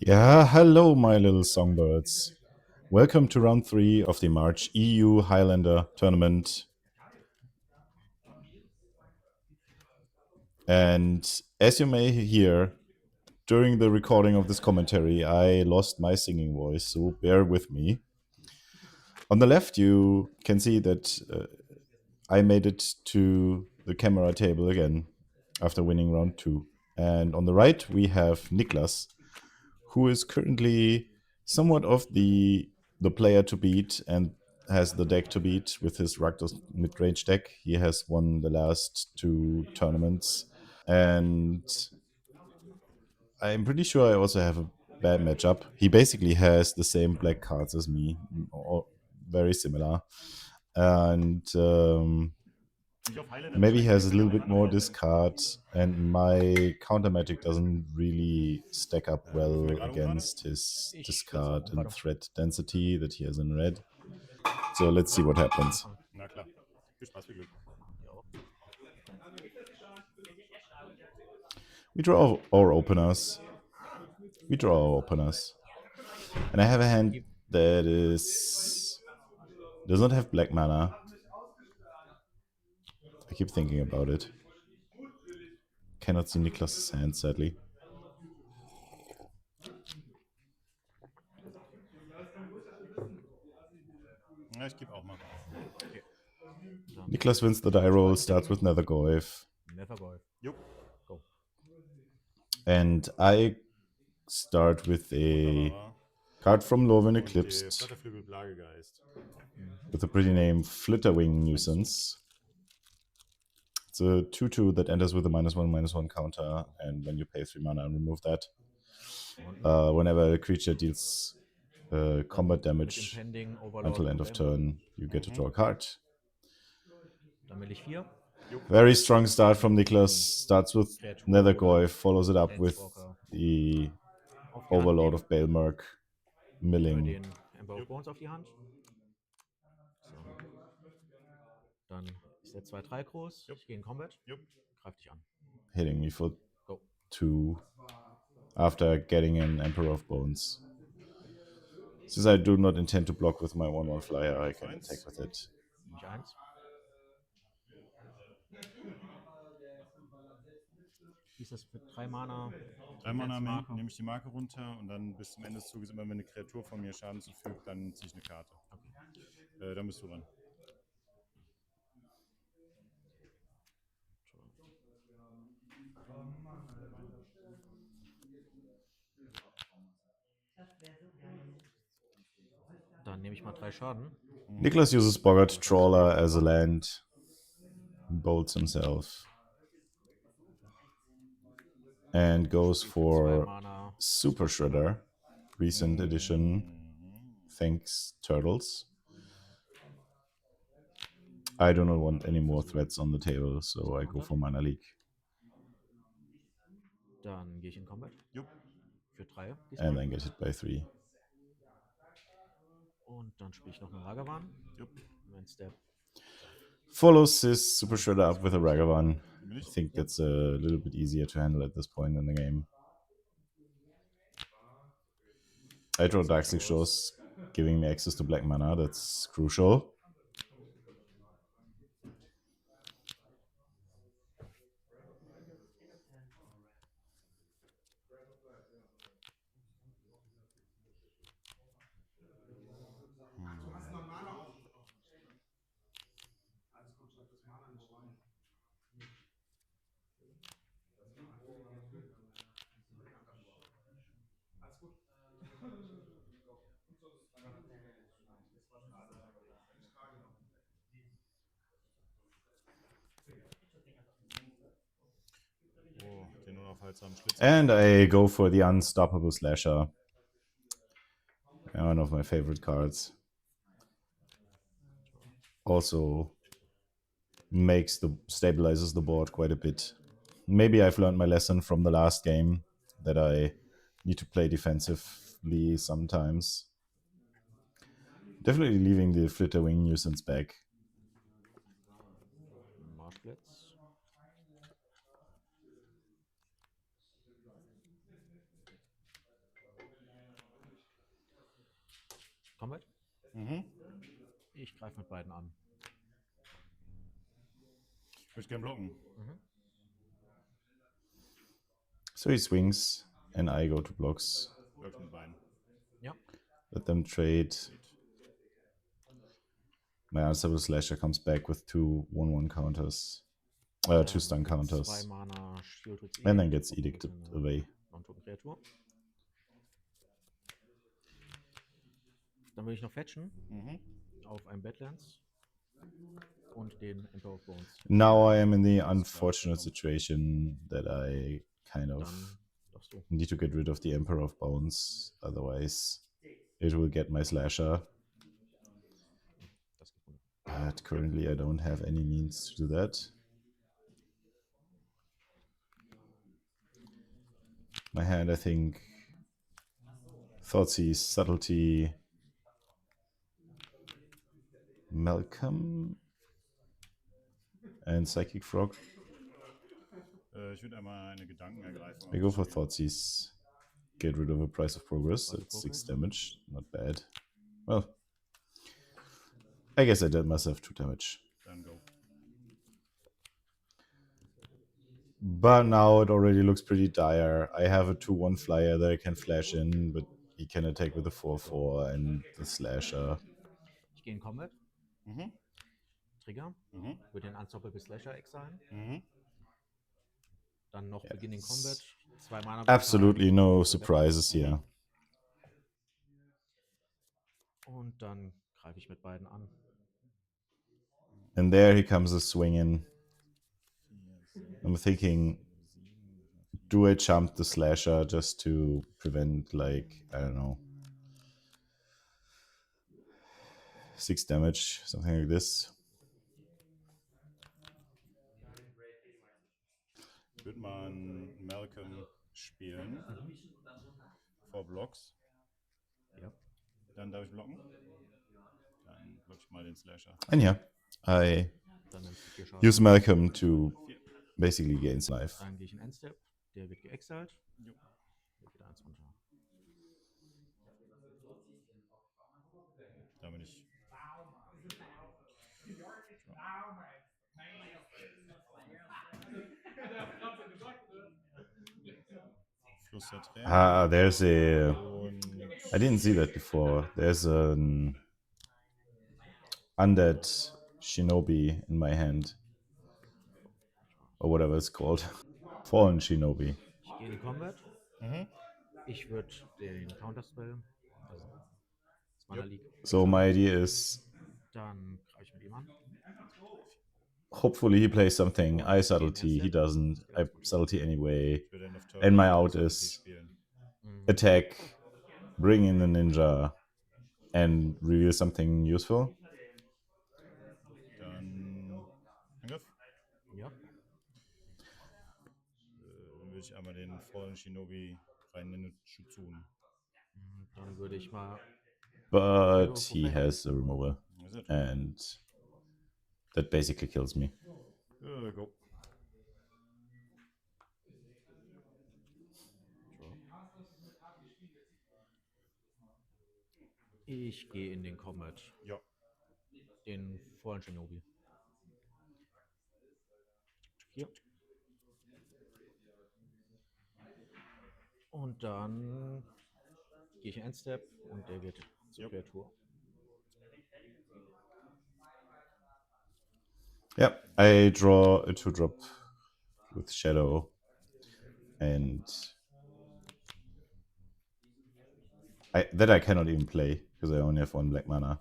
Yeah, hello, my little songbirds. Welcome to round 3 of the March EU Highlander tournament. And as you may hear, during the recording of this commentary, I lost my singing voice, so bear with me. On the left, you can see that I made it to the camera table again after winning round 2. And on the right, we have Niklas, who is currently somewhat of the player to beat and has the deck to beat with his Rakdos mid-range deck. He has won the last 2 tournaments, and I'm pretty sure I also have a bad matchup. He basically has the same black cards as me, very similar, and maybe he has a little bit more discard, and my counter magic doesn't really stack up well against his discard and threat density that he has in red. So let's see what happens. Na klar. Viel Spaß, viel Glück. We draw our openers. We draw our openers. And I have a hand that does not have black mana. I keep thinking about it. Cannot see Niklas' hand, sadly. Ja, ich gebe auch mal. Okay. Niklas wins the die roll, starts with Nethergoyf. Nethergoyf. Jo. Go. And I start with a card from Lorwyn Eclipsed Flatterflügel Plagegeist. with a pretty name, Flitterwing Nuisance. It's a 2/2 that enters with a -1/-1 counter, and when you pay 3 mana and remove that, whenever a creature deals combat damage until end of turn, you get to draw a card. Dann will ich 4. Very strong start from Niklas. Starts with Nethergoyf, follows it up with the Overlord of Baelmerk, Milling. Den Ember of Bones auf die Hand. So. Dann ist der 2-3 groß. Ich gehe in Combat. Greif dich an. Hitting me for Go. 2 after getting an Emperor of Bones. Since I do not intend to block with my 1/1 flyer, I can attack with it. Nicht 1. Wie ist das für 3 Mana? 3 Mana nehme ich die Marke runter und dann bis zum Ende des Zuges, immer wenn eine Kreatur von mir Schaden zufügt, dann ziehe ich eine Karte. Okay. Dann bist du dran. Dann nehme ich mal 3 Schaden. Niklas uses Boggart Trawler as a land, bolts himself, and goes for Super Shredder, recent edition. Thanks, Turtles. I do not want any more threats on the table, so I go for Mana Leak. Dann gehe ich in Combat. Für 3. And then get hit by 3. Und dann spiele ich noch einen Ragavan. Mein Step. Follows his Super Shredder up with a Ragavan. I think that's a little bit easier to handle at this point in the game. I draw Darkslick Shores, giving me access to black mana. That's crucial. And I go for the Unstoppable Slasher. One of my favorite cards. Also stabilizes the board quite a bit. Maybe I've learned my lesson from the last game that I need to play defensively sometimes. Definitely leaving the Flitterwing Nuisance back. Marschblitz. Combat. Mhm. Ich greife mit beiden an. Ich würde gerne blocken. Mhm. So he swings, and I go to blocks. Blockst mit beiden. Ja. Let them trade. My unstable slasher comes back with 2 1/1 counters. 2 stun counters. 2 Mana Shieldred's And then gets edicted away. Non-Token-Kreatur. Dann will ich noch fetchen Mhm. auf ein Badlands und den Emperor of Bones. Now I am in the unfortunate situation that I kind of Dann darfst du. need to get rid of the Emperor of Bones. Otherwise, it will get my slasher. Das gefunden. But currently, I don't have any means to do that. My hand, I think, Thoughtseize, Subtlety, Malcolm, and Psychic Frog. Ich würde einmal eine Gedankenergreifung. I go for Thoughtseize. Get rid of a Price of Progress. That's 6 damage. Not bad. Well, I guess I did myself 2 damage. Dann go. But now it already looks pretty dire. I have a 2/1 flyer that I can flash in, but he can attack with a 4/4 and the slasher. Ich gehe in Combat. Mhm. Trigger. Mhm. Würde den Unstoppable Slasher exilen. Mhm. Dann noch Yes. Beginn in Combat. 2 Mana. Absolutely no bezahlen. surprises here. Und dann greife ich mit beiden an. And there he comes a swinging. I'm thinking, do I jump the slasher just to prevent, like, I don't know, 6 damage, something like this? Ich würde mal einen Malcolm spielen. 4 Blocks. Ja. Dann darf ich blocken. Dann block ich mal den Slasher. And yeah, I Dann nimmst du 4 Schaden. use Malcolm to basically gain life. Dann gehe ich in Endstep. Der wird geexiled. Jo. Der geht 1 runter. Da bin ich. Fluss der Tränen. Ah, there's a... Und I didn't see that before. There's an undead shinobi in my hand. Or whatever it's called. Fallen shinobi. Ich gehe in Combat. Mhm. Ich würde den Counterspell, also das Mana League. So my idea is, Dann greife ich mit ihm an. hopefully he plays something. I subtlety, he doesn't. I subtlety anyway. Ich würde dann auf Turn And my out Subtlety is spielen. attack, bring in the ninja, and reveal something useful. Dann Angriff. Ja. Dann würde ich einmal den Fallen Shinobi rein in den Schuzun. Dann würde ich mal. But he has a removal. And that basically kills me. Go. Ich gehe in den Combat. Ja. Den Fallen Shinobi. Hier. Und dann gehe ich in Endstep und der geht zur Kreatur. Yeah, I draw a 2-drop with Shadow. And that I cannot even play, because I only have 1 black mana.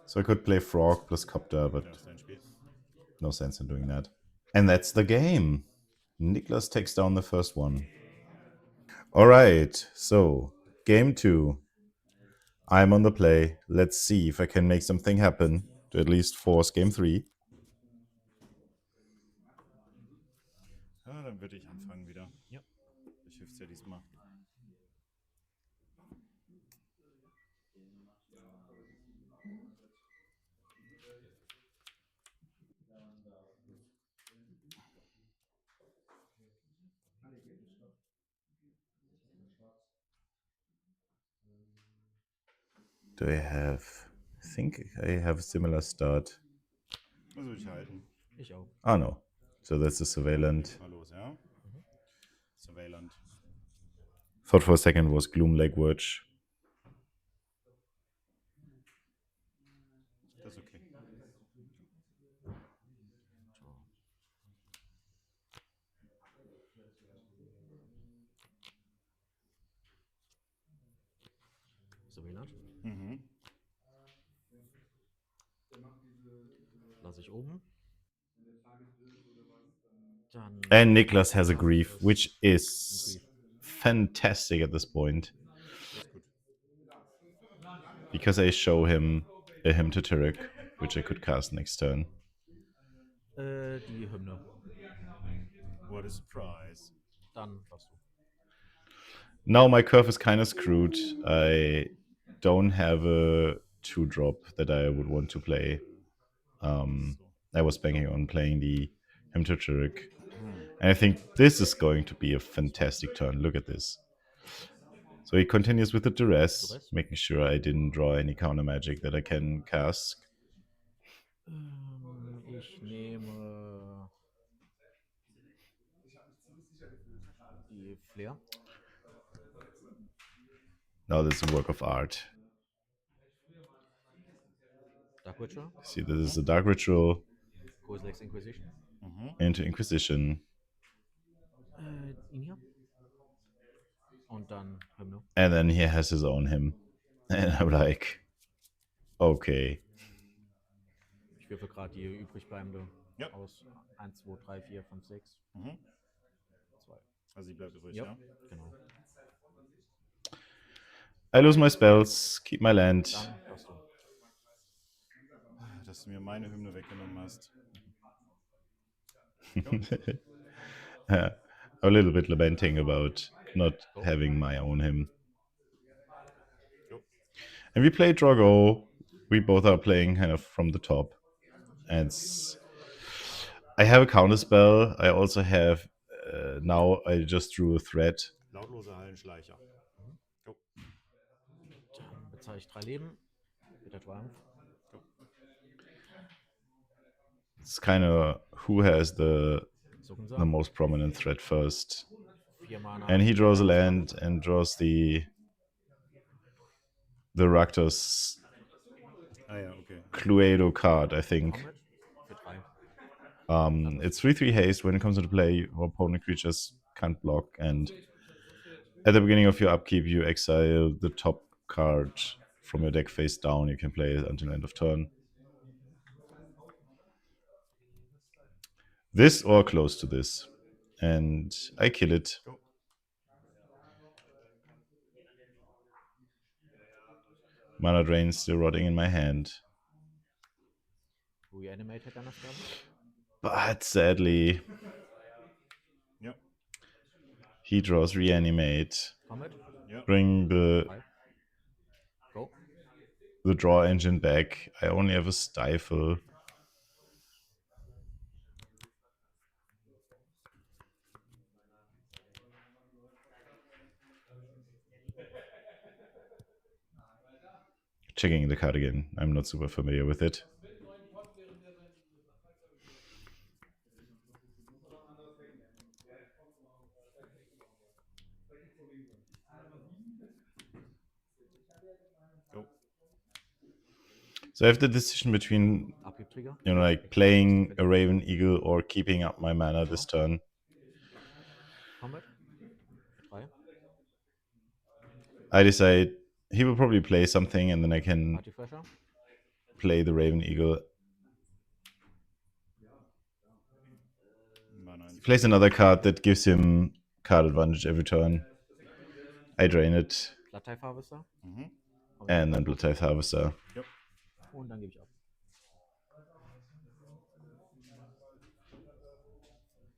So I could play Frog plus Copter, but Ja, das ist dein Spiel. no sense in doing that. And that's the game. Niklas takes down the first one. All right, so game 2. I'm on the play. Let's see if I can make something happen to at least force game 3. Ja, dann würde ich anfangen wieder. Ja. Ich hilft's ja diesmal. do I have? I think I have a similar start. Also würde ich halten. Ich auch. Oh no. So that's a Surveillant. Mal los, ja? Surveillant. Thought for a second was Gloom Lake Witch. Das ist okay. Surveillant. Mhm. Lasse ich oben. Dann And Niklas has a grief, which is fantastic at this point. Das ist gut. Because I show him a Hymn to Turek, which I could cast next turn. Die Hymne. What a surprise. Dann darfst du. Now my curve is kind of screwed. I don't have a 2-drop that I would want to play. I was banking on playing the Hymn to Turek. And I think this is going to be a fantastic turn. Look at this. So he continues with the duress, making sure I didn't draw any counter magic that I can cast. Ich nehme die Flair. Now this is a work of art. Dark Witcher. See, this is a Dark Ritual Kozilek's Inquisition. into Inquisition. Ihn hier. Und dann Hymne. And then he has his own hymn. And I'm like, okay. Ich würfel gerade die übrig bleibende Ja. aus 1, 2, 3, 4, 5, 6. 2. Also die bleibt übrig, Ja, ja? genau. I lose my spells, keep my land. Dann darfst du. Dass du mir meine Hymne weggenommen hast. A little bit lamenting about not having my own hymn. And we play Drogo. We both are playing kind of from the top. And I have a counter spell. I also have now I just drew a threat. Lautloser Hallenschleicher. Dann bezahle ich 3 Leben. Mit der Triumph. It's kind of who has the most prominent threat first. 4 Mana. And he draws a land and draws the Rakdos Cluedo card, I think. Für 3. It's 3/3 haste. When it comes into play, your opponent creatures can't block, and at the beginning of your upkeep, you exile the top card from your deck face down. You can play it until end of turn. This or close to this. And I kill it. Mana Drain still rotting in my hand. Reanimate hätte einer sterben. But sadly, he draws Reanimate. Bring the draw engine back. I only have a Stifle. Checking the card again. I'm not super familiar with it. So I have the decision between, like playing a Raven Eagle or keeping up my mana this turn. I decide he will probably play something, and then I can play the Raven Eagle. He plays another card that gives him card advantage every turn. I drain it. And then Bloodtithe Harvester. Und dann gebe ich ab.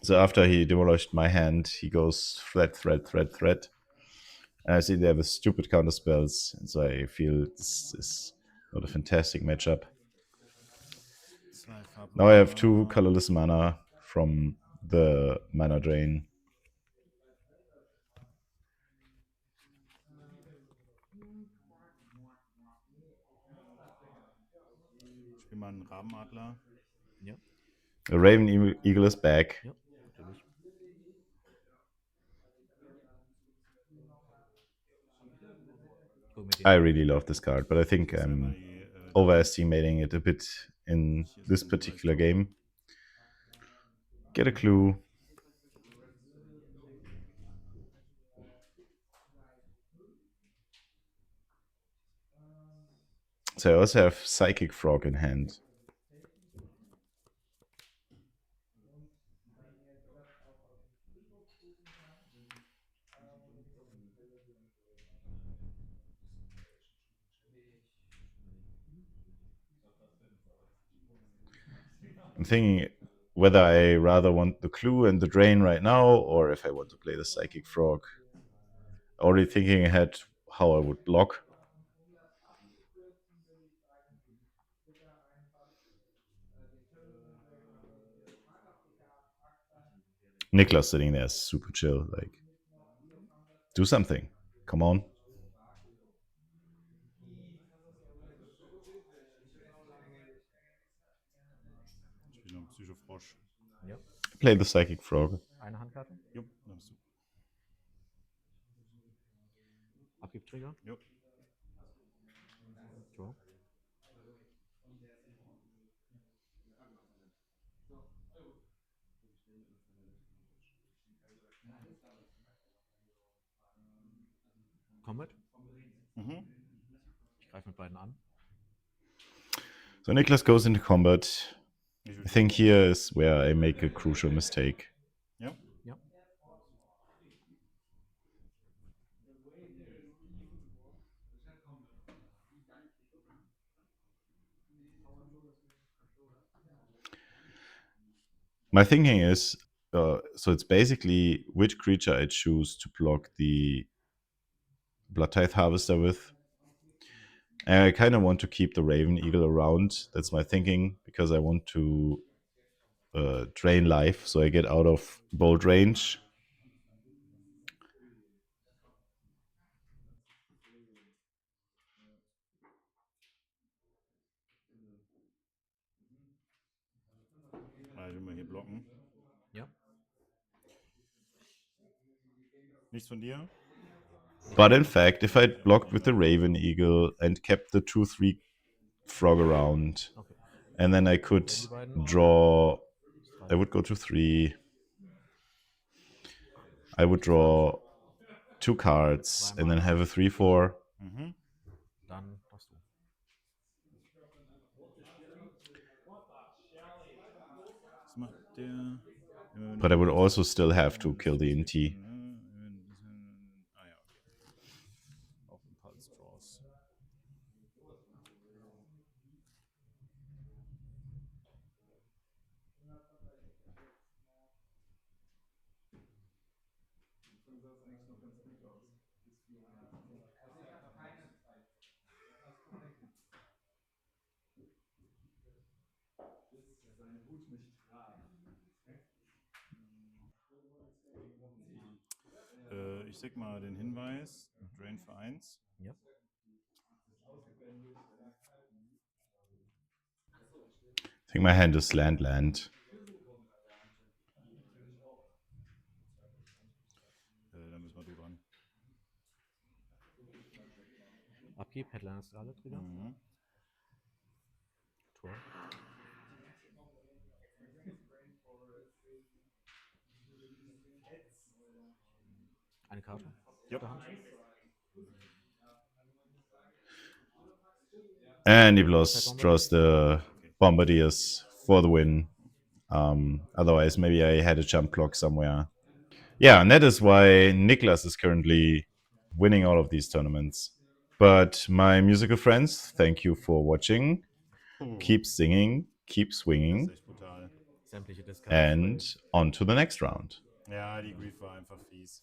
So after he demolished my hand, he goes threat. And I see they have a stupid counter spells, and so I feel this is not a fantastic matchup. Now I have 2 colorless mana from the mana drain. Spiel mal einen Rabenadler. Ja. A Raven Eagle is back. Ja, natürlich. I really love this card, but I think I'm overestimating it a bit in this particular game. Get a clue. So I also have Psychic Frog in hand. I'm thinking whether I rather want the clue and the drain right now, or if I want to play the Psychic Frog. Already thinking ahead how I would block. Niklas sitting there super chill, like, do something. Come on. Spiel noch einen Psychofrosch. Ja. Play the Psychic Frog. Eine Handkarte. Jupp, nimmst du. Abgibtrigger. Jupp. Draw. Combat. Mhm. Ich greife mit beiden an. So Niklas goes into combat. I think here is where I make a crucial mistake. Ja. Ja. My thinking is, so it's basically which creature I choose to block the Blood Tithe Harvester with. And I kind of want to keep the Raven Eagle around. That's my thinking, because I want to drain life, so I get out of bolt range. Also mal hier blocken. Ja. Nichts von dir? But in fact, if I blocked with the Raven Eagle and kept the 2/3 frog around, Okay. and then I could draw, I would go to 3. I would draw 2 cards and then have a 3/4. Mhm. Dann darfst du. Was macht der? But I would also still have to kill the NT. Ah ja, okay. Auch Impulse Draws. Ich sag mal den Hinweis, Drain für 1. Ja. I think my hand is land. Dann müssen wir du dran. Abgib, Headliner Skala Trigger. Mhm. Tor. Eine Karte. Ja. Auf der Hand. And he draws the Bombardiers for the win. Otherwise, maybe I had a jump block somewhere. Yeah, and that is why Niklas is currently winning all of these tournaments. But my musical friends, thank you for watching. Keep singing, keep swinging, Das ist echt brutal. Sämtliche Discards. and on to the next round. Ja, die Grief war einfach fies.